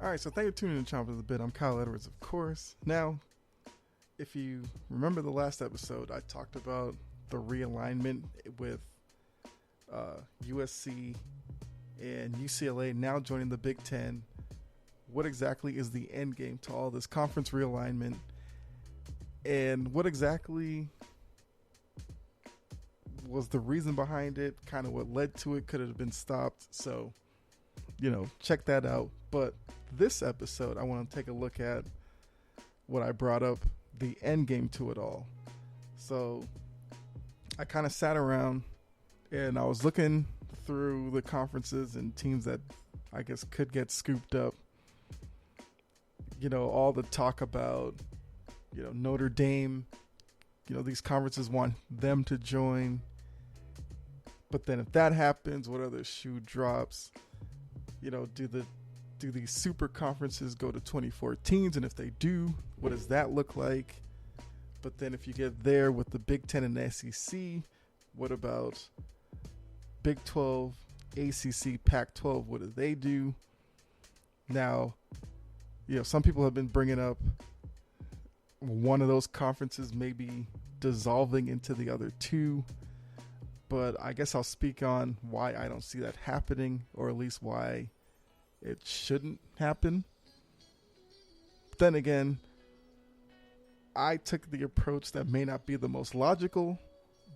All right, so thank you for tuning in to Chomp of the Bit. I'm Kyle Edwards, of course. Now, if you remember the last episode, I talked about the realignment with USC and UCLA now joining the Big Ten. What exactly is the end game to all this conference realignment? And what exactly was the reason behind it? Kind of what led to it? Could it have been stopped? So, check that out. But this episode, I want to take a look at what I brought up, the end game to it all. So I kind of sat around and I was looking through the conferences and teams that I guess could get scooped up. All the talk about, Notre Dame, these conferences want them to join. But then if that happens, what other shoe drops? Do these super conferences go to 24 teams? And if they do, what does that look like? But then if you get there with the Big Ten and the SEC, what about Big 12, ACC, Pac-12? What do they do? Now, some people have been bringing up one of those conferences maybe dissolving into the other two. But I guess I'll speak on why I don't see that happening, or at least why it shouldn't happen. But then again, I took the approach that may not be the most logical,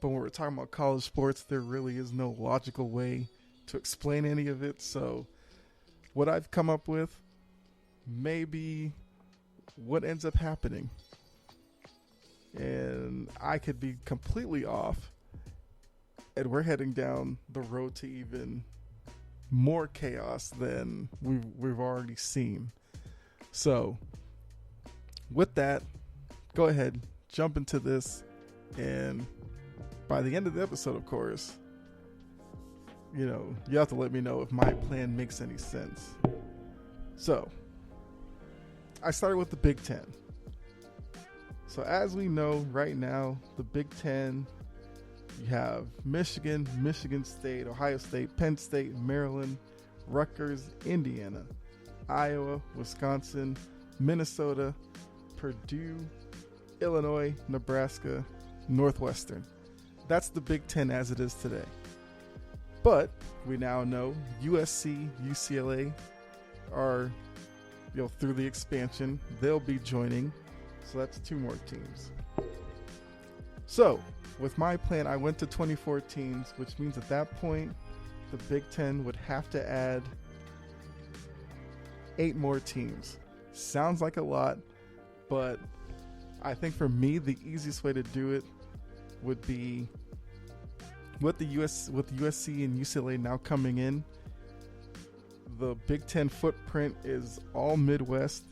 but when we're talking about college sports, there really is no logical way to explain any of it. So what I've come up with may be what ends up happening. And I could be completely off, and we're heading down the road to even more chaos than we've already seen. So with that, go ahead, jump into this, and by the end of the episode, of course, you have to let me know if my plan makes any sense. So I started with the Big Ten. So as we know right now, the Big Ten, you have Michigan, Michigan State, Ohio State, Penn State, Maryland, Rutgers, Indiana, Iowa, Wisconsin, Minnesota, Purdue, Illinois, Nebraska, Northwestern. That's the Big Ten as it is today. But we now know USC, UCLA are, through the expansion, they'll be joining. So that's two more teams. So with my plan, I went to 24 teams, which means at that point, the Big Ten would have to add 8 more teams. Sounds like a lot, but I think for me, the easiest way to do it would be with USC and UCLA now coming in. The Big Ten footprint is all Midwest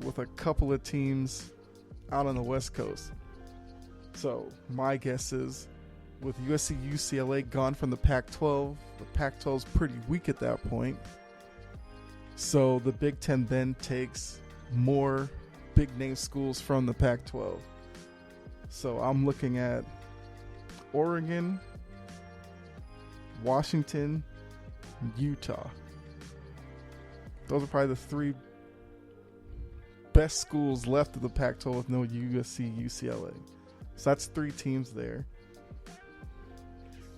with a couple of teams out on the West Coast. So my guess is with USC, UCLA gone from the Pac-12, the Pac-12 is pretty weak at that point. So the Big Ten then takes more big name schools from the Pac-12. So I'm looking at Oregon, Washington, Utah. Those are probably the 3 best schools left of the Pac-12 with no USC, UCLA. So that's 3 teams there.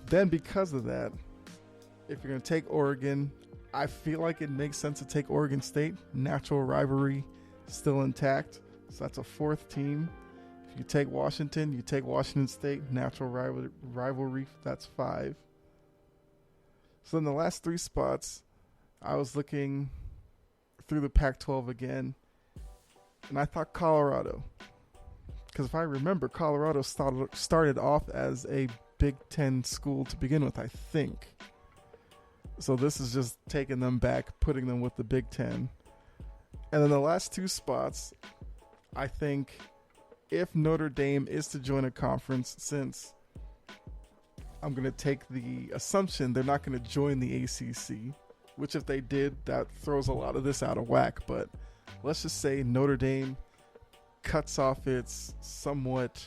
Then because of that, if you're going to take Oregon, I feel like it makes sense to take Oregon State. Natural rivalry still intact. So that's a 4th team. If you take Washington, you take Washington State. Natural rivalry, that's 5. So in the last 3 spots, I was looking through the Pac-12 again, and I thought Colorado. Because if I remember, Colorado started off as a Big Ten school to begin with, I think. So this is just taking them back, putting them with the Big Ten. And then the last 2 spots, I think if Notre Dame is to join a conference, since I'm going to take the assumption they're not going to join the ACC, which if they did, that throws a lot of this out of whack. But let's just say Notre Dame cuts off its somewhat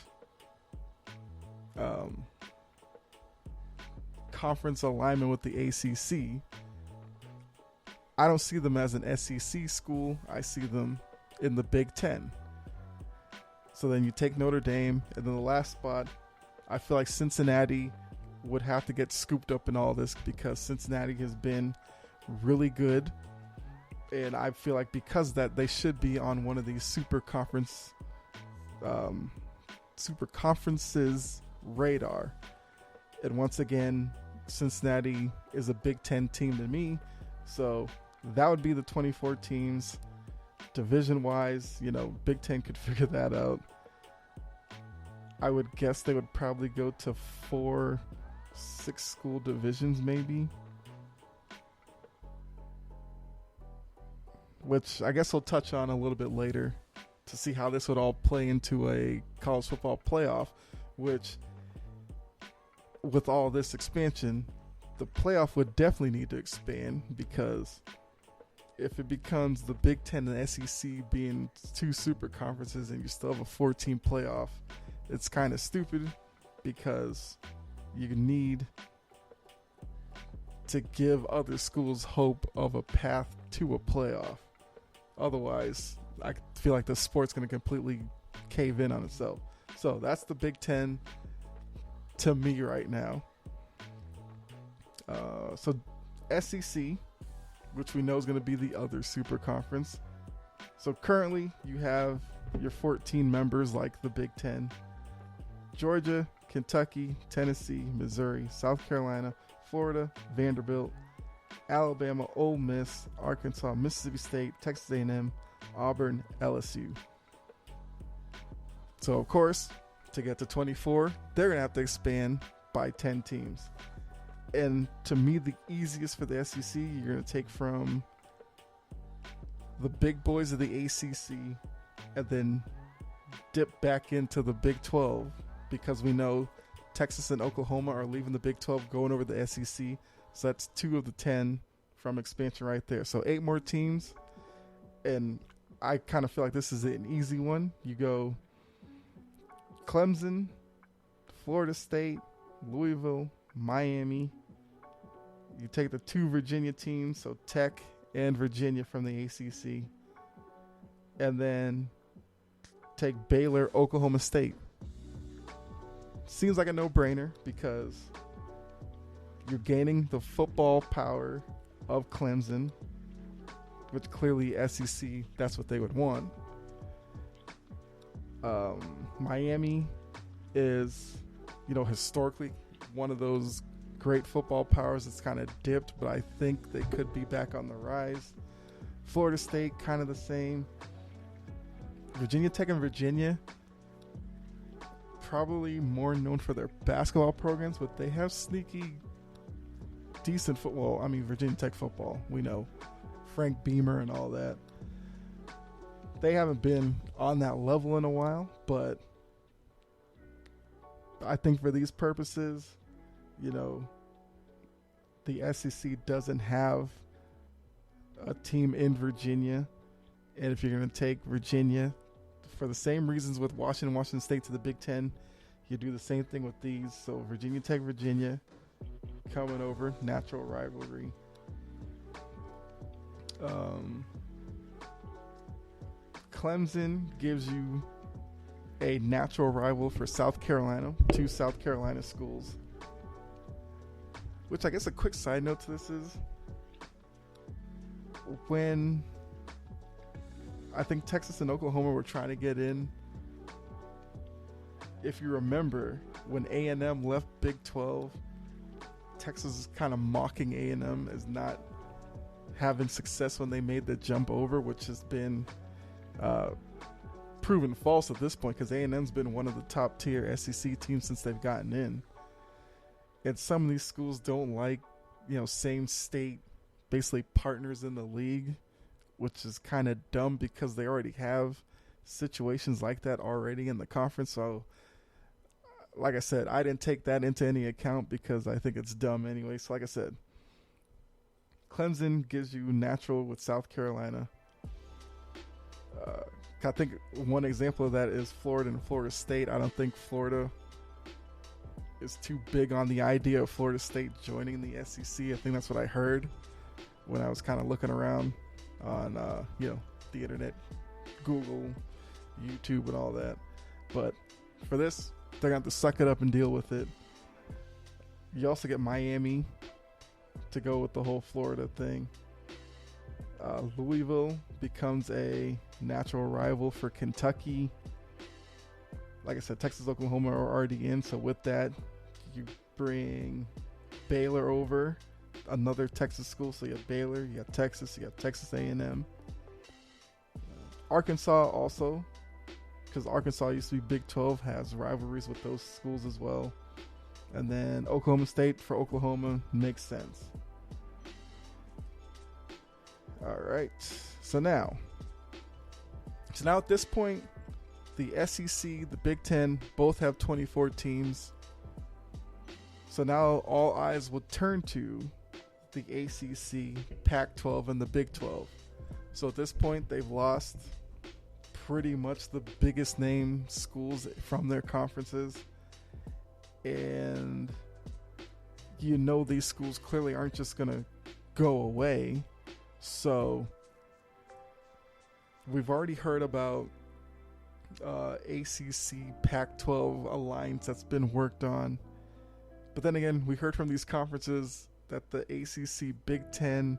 conference alignment with the ACC. I don't see them as an SEC school. I see them in the Big Ten. So then you take Notre Dame, and then the last spot, I feel like Cincinnati would have to get scooped up in all this because Cincinnati has been really good. And I feel like because of that, they should be on one of these super conferences radar. And once again, Cincinnati is a Big Ten team to me. So that would be the 24 teams. Division-wise, Big Ten could figure that out. I would guess they would probably go to 4, 6 school divisions maybe. Which I guess we'll touch on a little bit later to see how this would all play into a college football playoff, which with all this expansion, the playoff would definitely need to expand because if it becomes the Big Ten and the SEC being 2 super conferences and you still have a 4-team playoff, it's kind of stupid because you need to give other schools hope of a path to a playoff. Otherwise, I feel like the sport's going to completely cave in on itself. So that's the Big Ten to me right now. So SEC, which we know is going to be the other super conference. So currently you have your 14 members like the Big Ten. Georgia, Kentucky, Tennessee, Missouri, South Carolina, Florida, Vanderbilt, Alabama, Ole Miss, Arkansas, Mississippi State, Texas A&M, Auburn, LSU. So, of course, to get to 24, they're going to have to expand by 10 teams. And to me, the easiest for the SEC, you're going to take from the big boys of the ACC and then dip back into the Big 12 because we know Texas and Oklahoma are leaving the Big 12, going over the SEC. So that's 2 of the 10 from expansion right there. So 8 more teams. And I kind of feel like this is an easy one. You go Clemson, Florida State, Louisville, Miami. You take the 2 Virginia teams, so Tech and Virginia from the ACC. And then take Baylor, Oklahoma State. Seems like a no-brainer because you're gaining the football power of Clemson, which clearly SEC, that's what they would want. Miami is, historically one of those great football powers that's kind of dipped, but I think they could be back on the rise. Florida State, kind of the same. Virginia Tech and Virginia, probably more known for their basketball programs, but they have sneaky, decent football. I mean, Virginia Tech football, we know. Frank Beamer and all that. They haven't been on that level in a while, but I think for these purposes, the SEC doesn't have a team in Virginia. And if you're going to take Virginia, for the same reasons with Washington State to the Big Ten, you do the same thing with these. So Virginia Tech, Virginia coming over, natural rivalry. Clemson gives you a natural rival for South Carolina, 2 South Carolina schools. Which I guess a quick side note to this is when I think Texas and Oklahoma were trying to get in, if you remember, when A&M left Big 12, Texas is kind of mocking A&M as not having success when they made the jump over, which has been proven false at this point because A&M's been one of the top tier SEC teams since they've gotten in. And some of these schools don't like, same state, basically partners in the league, which is kind of dumb because they already have situations like that already in the conference. So, like I said, I didn't take that into any account because I think it's dumb anyway. So, like I said, Clemson gives you natural with South Carolina. I think one example of that is Florida and Florida State. I don't think Florida is too big on the idea of Florida State joining the SEC. I think that's what I heard. when I was kind of looking around on, the internet, Google, YouTube, and all that. But for this, they're going to have to suck it up and deal with it. You also get Miami to go with the whole Florida thing. Louisville becomes a natural rival for Kentucky. Like I said, Texas, Oklahoma are already in. So with that, you bring Baylor over, another Texas school. So you have Baylor, you have Texas A&M. Arkansas also, because Arkansas used to be Big 12, has rivalries with those schools as well. And then Oklahoma State for Oklahoma makes sense. All right. So now at this point, the SEC, the Big Ten, both have 24 teams. So now all eyes will turn to the ACC, Pac-12, and the Big 12. So at this point, they've lost pretty much the biggest name schools from their conferences. And these schools clearly aren't just going to go away. So we've already heard about ACC Pac-12 alliance that's been worked on. But then again, we heard from these conferences that the ACC, Big Ten,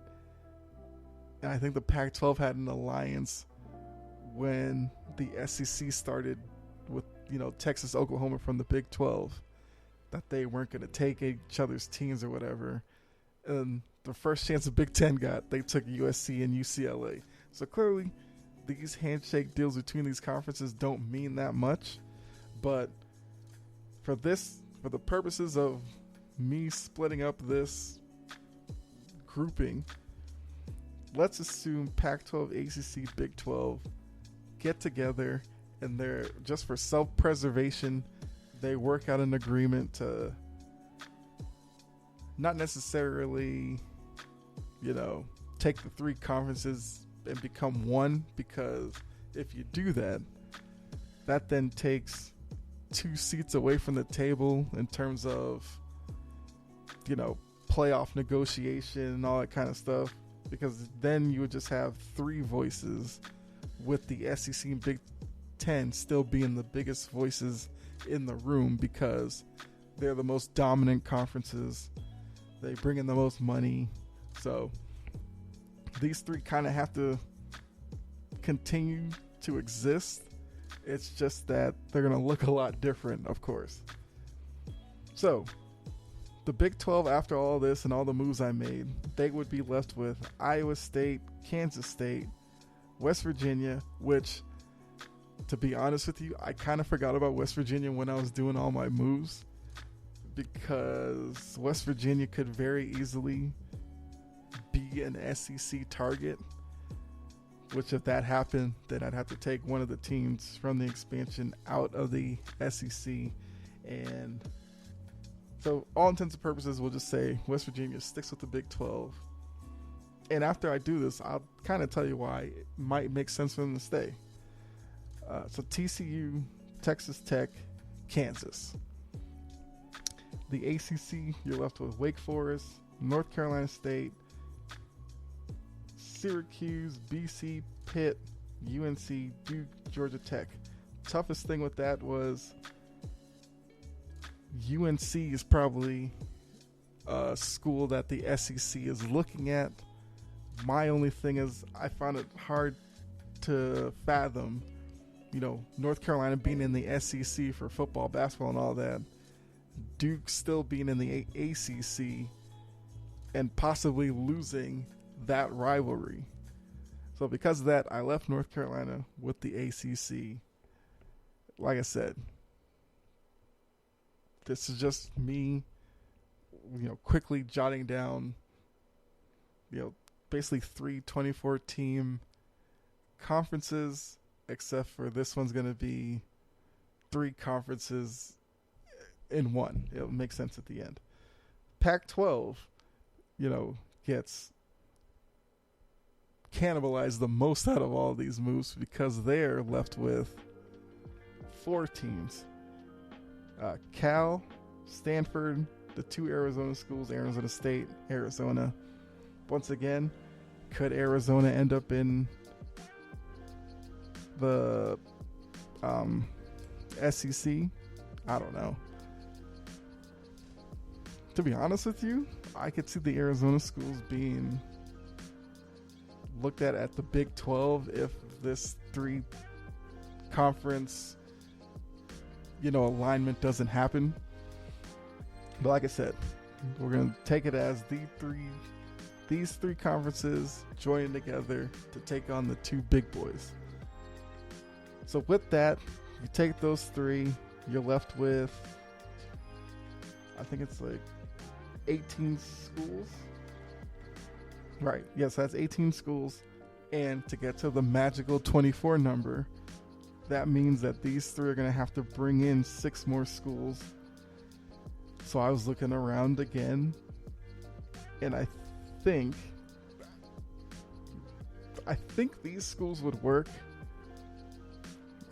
and I think the Pac-12 had an alliance when the SEC started with, Texas, Oklahoma from the Big 12, that they weren't going to take each other's teams or whatever. And the first chance the Big Ten got, they took USC and UCLA. So clearly, these handshake deals between these conferences don't mean that much. But for the purposes of me splitting up this grouping, let's assume Pac-12, ACC, Big 12 get together, and they're just for self-preservation, they work out an agreement to not necessarily, take the three conferences and become one, because if you do that, that then takes 2 seats away from the table in terms of, playoff negotiation and all that kind of stuff, because then you would just have 3 voices, with the SEC and Big Ten still being the biggest voices in the room because they're the most dominant conferences. They bring in the most money. So these 3 kind of have to continue to exist. It's just that they're going to look a lot different, of course. So the Big 12, after all this and all the moves I made, they would be left with Iowa State, Kansas State, West Virginia, which, to be honest with you, I kind of forgot about West Virginia when I was doing all my moves, because West Virginia could very easily be an SEC target, which if that happened, then I'd have to take one of the teams from the expansion out of the SEC. And so all intents and purposes, we'll just say West Virginia sticks with the Big 12. And after I do this, I'll kind of tell you why it might make sense for them to stay. So TCU, Texas Tech, Kansas. The ACC, you're left with Wake Forest, North Carolina State, Syracuse, BC, Pitt, UNC, Duke, Georgia Tech. Toughest thing with that was UNC is probably a school that the SEC is looking at. My only thing is I found it hard to fathom, North Carolina being in the SEC for football, basketball, and all that. Duke still being in the ACC and possibly losing that rivalry. So because of that, I left North Carolina with the ACC. Like I said, this is just me, quickly jotting down, basically 3 24-team conferences, except for this one's going to be 3 conferences in one. It'll make sense at the end. Pac-12, gets cannibalized the most out of all these moves because they're left with 4 teams. Cal, Stanford, the 2 Arizona schools, Arizona State, Arizona, once again, could Arizona end up in the SEC? I don't know. To be honest with you, I could see the Arizona schools being looked at the Big 12 if this 3 conference, alignment doesn't happen. But like I said, we're going to take it as these three conferences joining together to take on the 2 big boys. So with that, you take those 3, you're left with, I think it's like 18 schools. Right, yes, that's 18 schools. And to get to the magical 24 number, that means that these 3 are going to have to bring in 6 more schools. So I was looking around again, and I think these schools would work.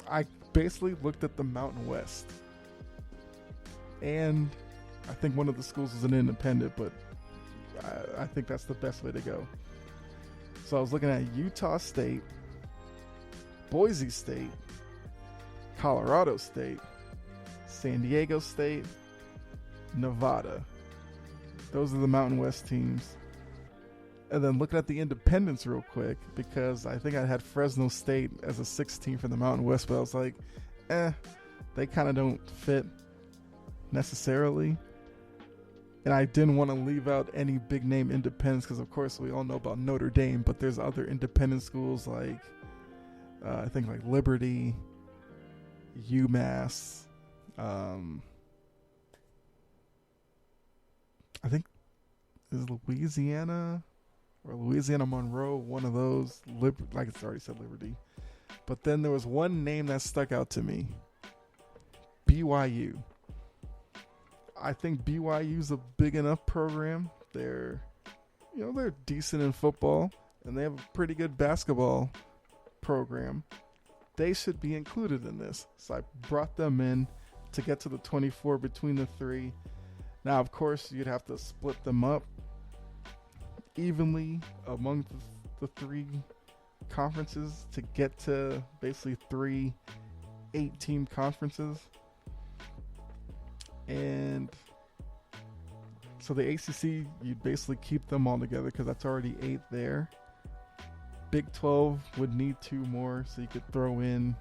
I basically looked at the Mountain West, and I think one of the schools is an independent, but I think that's the best way to go. So I was looking at Utah State, Boise State, Colorado State, San Diego State, Nevada. Those are the Mountain West teams. And then looking at the independents real quick, because I think I had Fresno State as a 6th team for the Mountain West, but I was like, they kind of don't fit necessarily. And I didn't want to leave out any big name independents because, of course, we all know about Notre Dame, but there's other independent schools like, I think like Liberty, UMass, I think is Louisiana or Louisiana Monroe, one of those, like it's already said Liberty. But then there was one name that stuck out to me, BYU. I think BYU's a big enough program. They're decent in football, and they have a pretty good basketball program. They should be included in this. So I brought them in to get to the 24 between the 3. Now, of course, you'd have to split them up evenly among the 3 conferences to get to basically 3 8-team conferences. And so the ACC, you'd basically keep them all together because that's already 8 there. Big 12 would need 2 more, so you could throw in,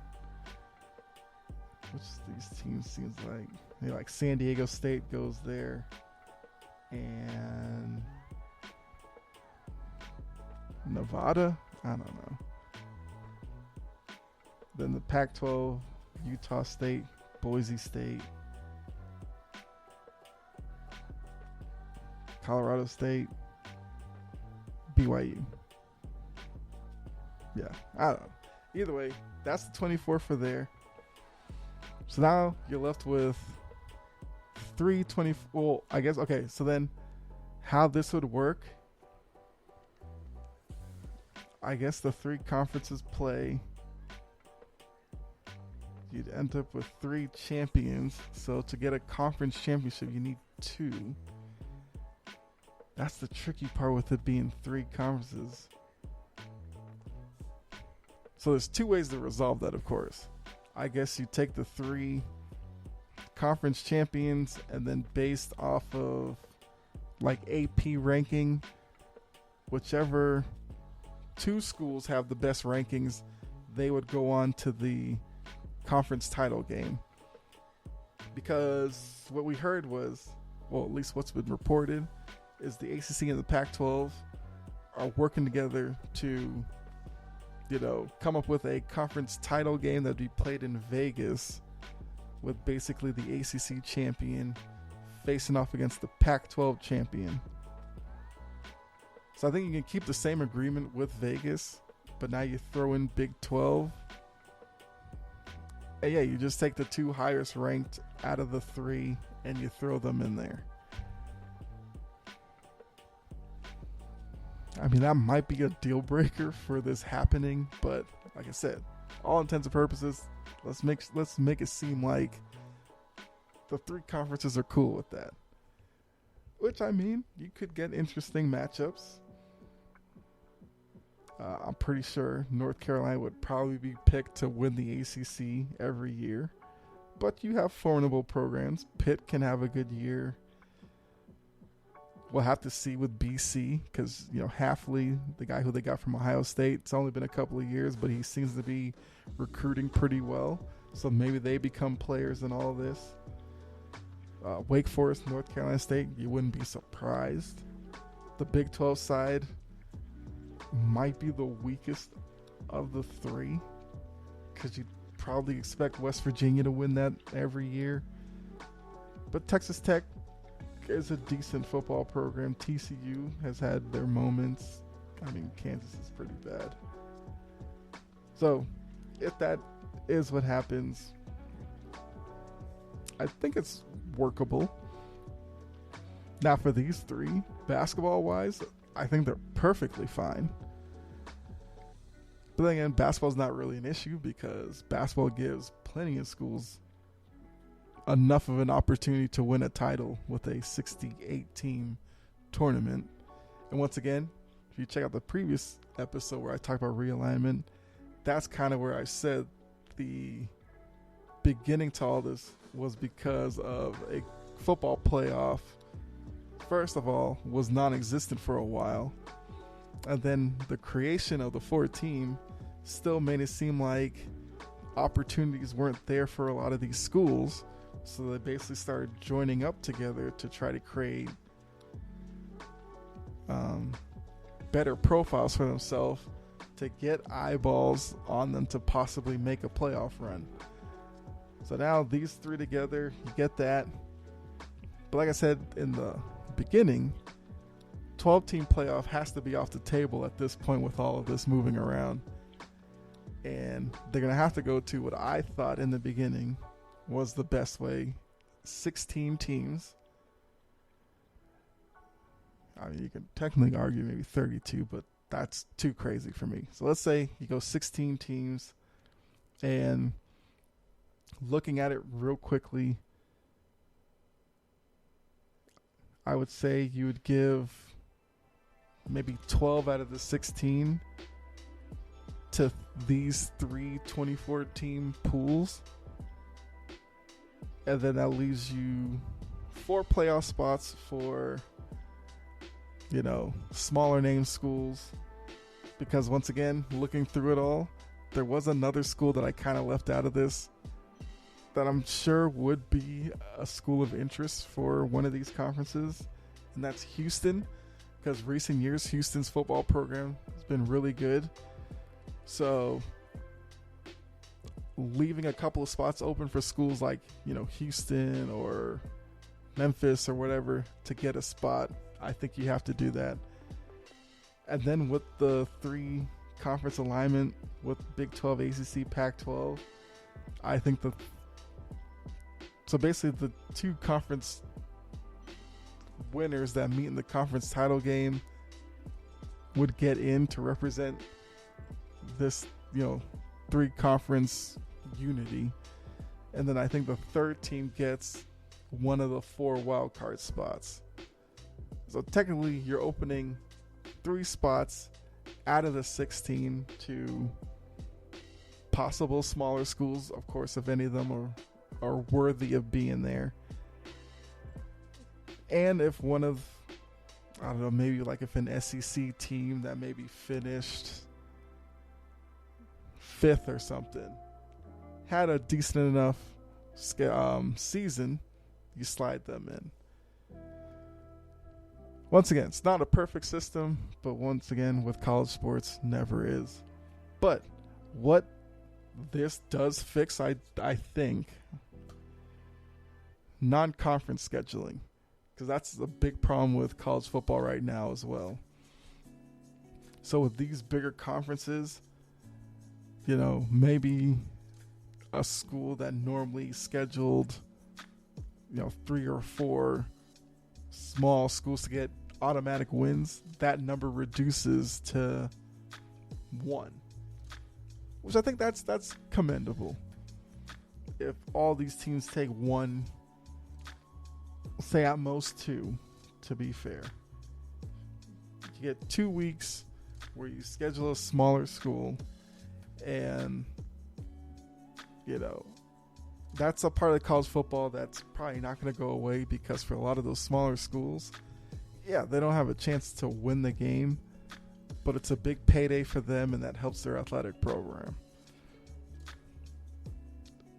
which these teams seems like San Diego State goes there, and Nevada, I don't know. Then the Pac-12, Utah State, Boise State, Colorado State, BYU. Yeah, I don't know. Either way, that's the 24 for there. So now you're left with 320. Well, I guess, okay, so then how this would work, I guess the 3 conferences play. You'd end up with 3 champions. So to get a conference championship, you need 2. That's the tricky part with it being 3 conferences. So there's 2 ways to resolve that, of course. I guess you take the 3 conference champions, and then based off of like AP ranking, whichever 2 schools have the best rankings, they would go on to the conference title game. Because what we heard was, well, at least what's been reported, is the ACC and the Pac-12 are working together to, come up with a conference title game that would be played in Vegas, with basically the ACC champion facing off against the Pac-12 champion. So I think you can keep the same agreement with Vegas, but now you throw in Big 12. And yeah, you just take the 2 highest ranked out of the 3 and you throw them in there. I mean, that might be a deal breaker for this happening, but like I said, all intents and purposes, let's make it seem like the 3 conferences are cool with that. Which, I mean, you could get interesting matchups. I'm pretty sure North Carolina would probably be picked to win the ACC every year. But you have formidable programs. Pitt can have a good year. We'll have to see with BC because, Halfley, the guy who they got from Ohio State, it's only been a couple of years, but he seems to be recruiting pretty well. So maybe they become players in all of this. Wake Forest, North Carolina State, you wouldn't be surprised. The Big 12 side might be the weakest of the three because you'd probably expect West Virginia to win that every year. But Texas Tech is a decent football program. TCU has had their moments. I mean, Kansas is pretty bad. So, if that is what happens, I think it's workable. Now, for these three, basketball-wise, I think they're perfectly fine. But then again, basketball's not really an issue because basketball gives plenty of schools enough of an opportunity to win a title with a 68-team tournament. And once again, if you check out the previous episode where I talked about realignment, that's kind of where I said the beginning to all this was because of a football playoff, first of all, was non-existent for a while. And then the creation of the 4-team still made it seem like opportunities weren't there for a lot of these schools. So they basically started joining up together to try to create better profiles for themselves to get eyeballs on them to possibly make a playoff run. So now these three together, you get that. But like I said in the beginning, 12-team playoff has to be off the table at this point with all of this moving around. And they're going to have to go to what I thought in the beginning was the best way. 16 teams. I mean, you can technically argue maybe 32, but that's too crazy for me. So let's say you go 16 teams, and looking at it real quickly, I would say you would give maybe 12 out of the 16 to these three 24-team pools. And then that leaves you 4 playoff spots for, smaller name schools. Because once again, looking through it all, there was another school that I kind of left out of this that I'm sure would be a school of interest for one of these conferences. And that's Houston. Because recent years, Houston's football program has been really good. So leaving a couple of spots open for schools like, Houston or Memphis or whatever to get a spot, I think you have to do that. And then with the 3 conference alignment with Big 12, ACC, Pac-12, I think so basically the 2 conference winners that meet in the conference title game would get in to represent this, 3 conference unity. And then I think the 3rd team gets one of the 4 wild card spots. So technically you're opening 3 spots out of the 16 to possible smaller schools, of course, if any of them are worthy of being there. And if one of, I don't know, maybe like if an SEC team that maybe finished 5th or something had a decent enough season, you slide them in. Once again, it's not a perfect system, but once again, with college sports, never is. But what this does fix, I think, non-conference scheduling, because that's a big problem with college football right now as well. So with these bigger conferences, maybe a school that normally scheduled, 3 or 4 small schools to get automatic wins, that number reduces to 1, which I think that's commendable. If all these teams take 1, say at most 2, to be fair, you get 2 weeks where you schedule a smaller school, and that's a part of college football that's probably not going to go away, because for a lot of those smaller schools, they don't have a chance to win the game, but it's a big payday for them, and that helps their athletic program.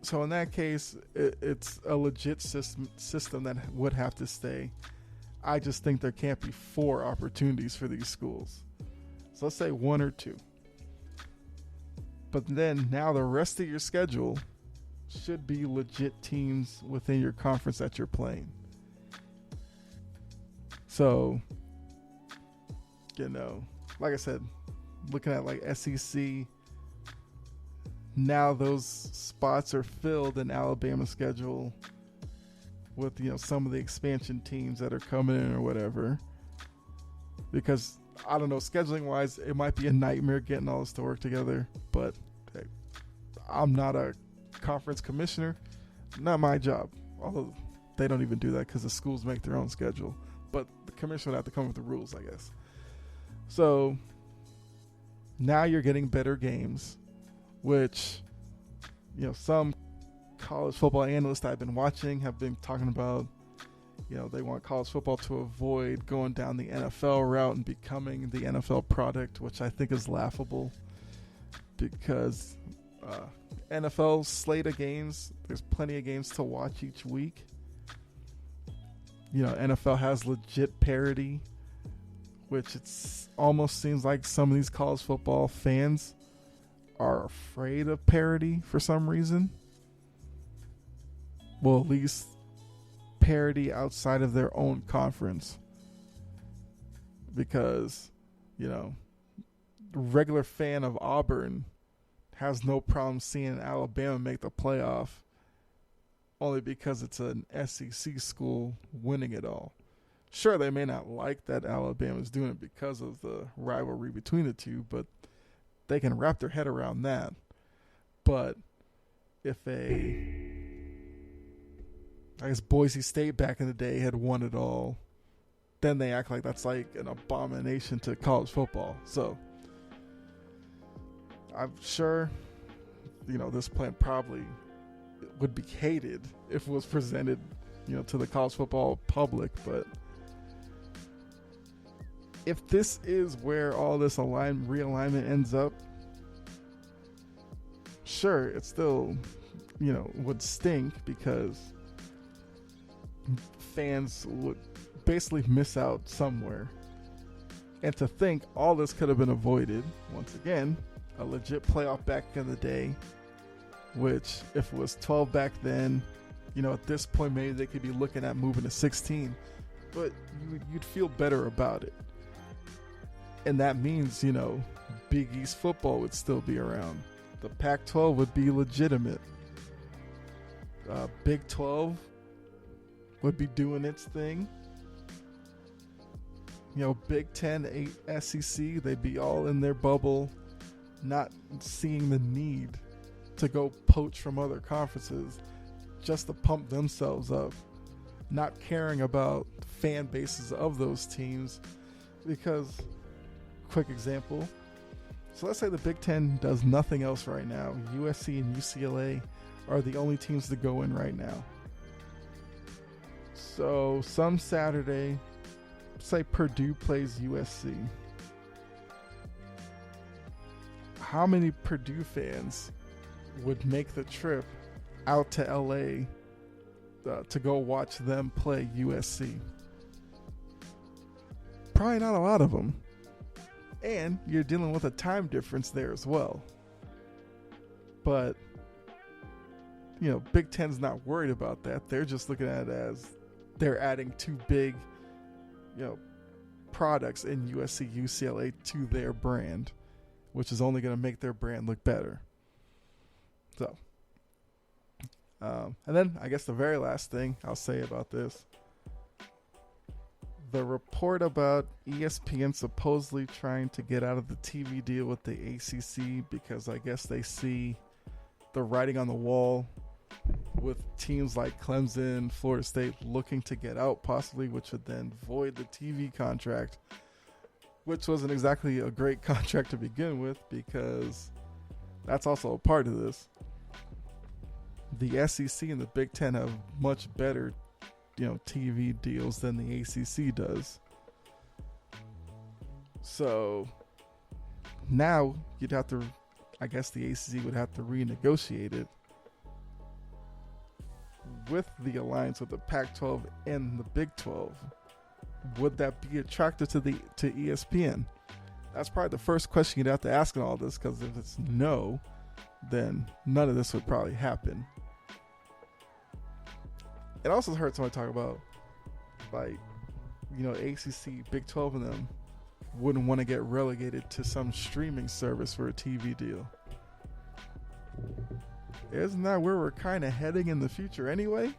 So in that case, it's a legit system that would have to stay. I just think there can't be 4 opportunities for these schools. So let's say 1 or 2. But then now the rest of your schedule should be legit teams within your conference that you're playing. So, like I said, looking at like SEC, now those spots are filled in Alabama's schedule with, some of the expansion teams that are coming in or whatever. Because, I don't know, scheduling wise, it might be a nightmare getting all this to work together. But hey, I'm not a conference commissioner. Not my job. Although they don't even do that because the schools make their own schedule. But the commissioner would have to come with the rules, I guess. So now you're getting better games, which, some college football analysts I've been watching have been talking about, they want college football to avoid going down the NFL route and becoming the NFL product, which I think is laughable, because NFL slate of games, there's plenty of games to watch each week. NFL has legit parity, which it's almost seems like some of these college football fans are afraid of parity for some reason. Well, at least parity outside of their own conference. Because, the regular fan of Auburn has no problem seeing Alabama make the playoff, only because it's an SEC school winning it all. Sure, they may not like that Alabama's doing it because of the rivalry between the two, but they can wrap their head around that. But if I guess Boise State back in the day had won it all, then they act like that's like an abomination to college football. So I'm sure, this plan probably would be hated if it was presented, to the college football public. But if this is where all this realignment ends up, sure, it still, would stink, because fans would basically miss out somewhere. And to think all this could have been avoided, once again, a legit playoff back in the day, which if it was 12 back then, at this point maybe they could be looking at moving to 16, but you'd feel better about it. And that means, Big East football would still be around. The Pac-12 would be legitimate. Big 12 would be doing its thing. Big 10, 8, SEC, they'd be all in their bubble, not seeing the need to go poach from other conferences just to pump themselves up, not caring about fan bases of those teams. Because, quick example, so let's say the Big Ten does nothing else right now. USC and UCLA are the only teams to go in right now. So some Saturday, say Purdue plays USC. How many Purdue fans would make the trip out to LA to go watch them play USC? Probably not a lot of them. And you're dealing with a time difference there as well. But, Big Ten's not worried about that. They're just looking at it as they're adding 2 big, products in USC, UCLA to their brand, which is only going to make their brand look better. So, and then I guess the very last thing I'll say about this, the report about ESPN supposedly trying to get out of the TV deal with the ACC because I guess they see the writing on the wall with teams like Clemson, Florida State looking to get out possibly, which would then void the TV contract. which wasn't exactly a great contract to begin with, because that's also a part of this. The SEC and the Big Ten have much better, TV deals than the ACC does. So now you'd have to, I guess the ACC would have to renegotiate it with the alliance with the Pac-12 and the Big 12. Would that be attractive to ESPN? That's probably the first question you'd have to ask in all this, because if it's no, then none of this would probably happen. It also hurts when I talk about, ACC, Big 12 and them wouldn't want to get relegated to some streaming service for a TV deal. Isn't that where we're kind of heading in the future anyway?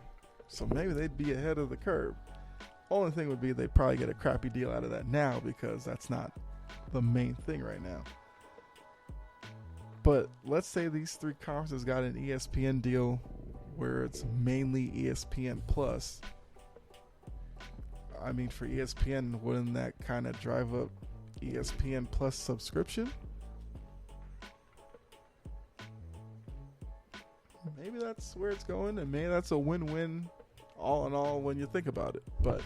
So maybe they'd be ahead of the curve. Only thing would be they'd probably get a crappy deal out of that now, because that's not the main thing right now. But let's say these three conferences got an ESPN deal where it's mainly ESPN Plus. I mean, for ESPN, wouldn't that kind of drive up ESPN Plus subscription? Maybe that's where it's going, and maybe that's a win-win all in all when you think about it. But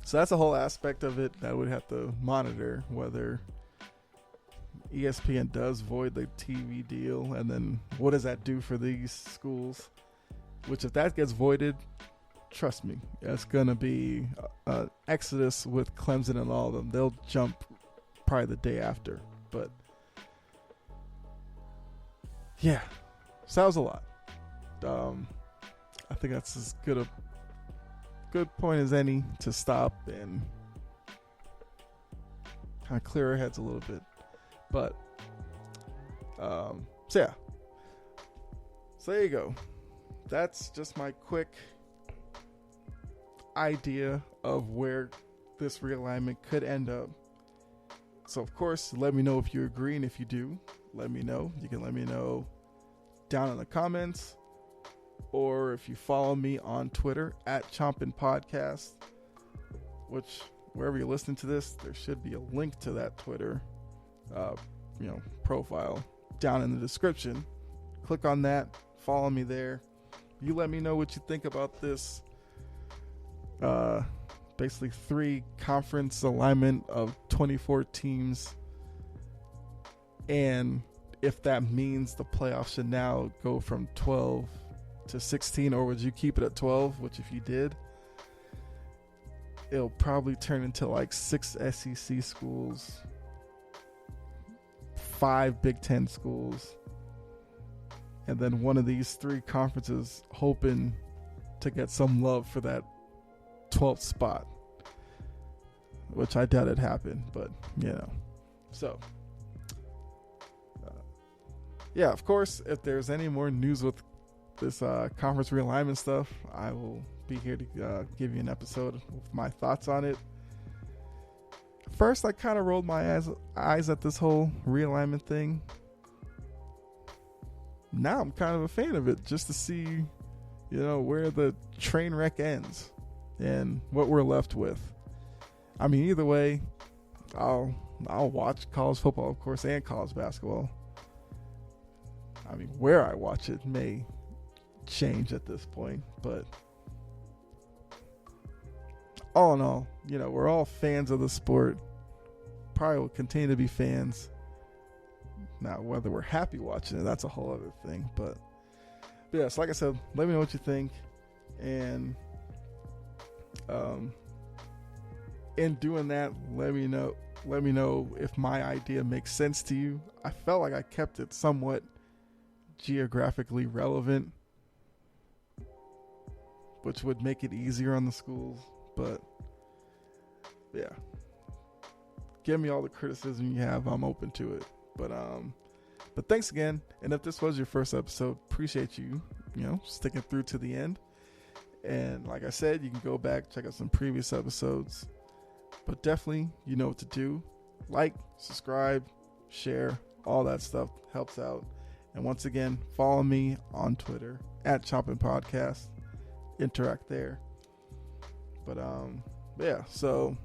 so that's a whole aspect of it that we'd have to monitor, whether ESPN does void the TV deal, and then what does that do for these schools? Which, if that gets voided, trust me, it's going to be an exodus with Clemson and all of them. They'll jump probably the day after. But yeah, so that was a lot. I think that's as good a point as any to stop and kind of clear our heads a little bit. But so yeah, so there you go. That's just my quick idea of where this realignment could end up. So of course, let me know if you agree, and if you do, let me know. You can let me know down in the comments, or if you follow me on Twitter at Chompin Podcast, which wherever you're listening to this, there should be a link to that Twitter profile down in the description. Click on that, follow me there. You let me know what you think about this basically 3 conference alignment of 24 teams, and if that means the playoffs should now go from 12 to 16, or would you keep it at 12? Which, if you did, it'll probably turn into like 6 SEC schools, 5 Big Ten schools, and then one of these 3 conferences hoping to get some love for that 12th spot, which I doubt it happened, but so yeah, of course, if there's any more news with this conference realignment stuff, I will be here to give you an episode with my thoughts on it. First, I kind of rolled my eyes at this whole realignment thing. Now I'm kind of a fan of it, just to see, where the train wreck ends and what we're left with. I mean, either way, I'll watch college football, of course, and college basketball. I mean, where I watch it may change at this point, but all in all, we're all fans of the sport. Probably will continue to be fans. Now, whether we're happy watching it, that's a whole other thing. But yes, like I said, let me know what you think, and in doing that, let me know if my idea makes sense to you. I felt like I kept it somewhat geographically relevant, which would make it easier on the schools. But yeah, give me all the criticism you have. I'm open to it. But thanks again. And if this was your first episode, appreciate you sticking through to the end. And like I said, you can go back, check out some previous episodes. But definitely, you know what to do. Like, subscribe, share, all that stuff helps out. And once again, follow me on Twitter at Chompin Podcast. Interact there. But yeah, so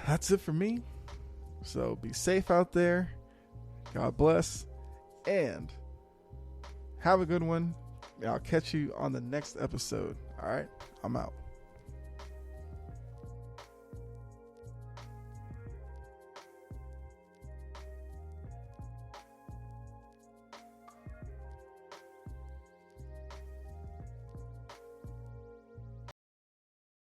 that's it for me. So be safe out there. God bless. And have a good one. I'll catch you on the next episode. All right. I'm out.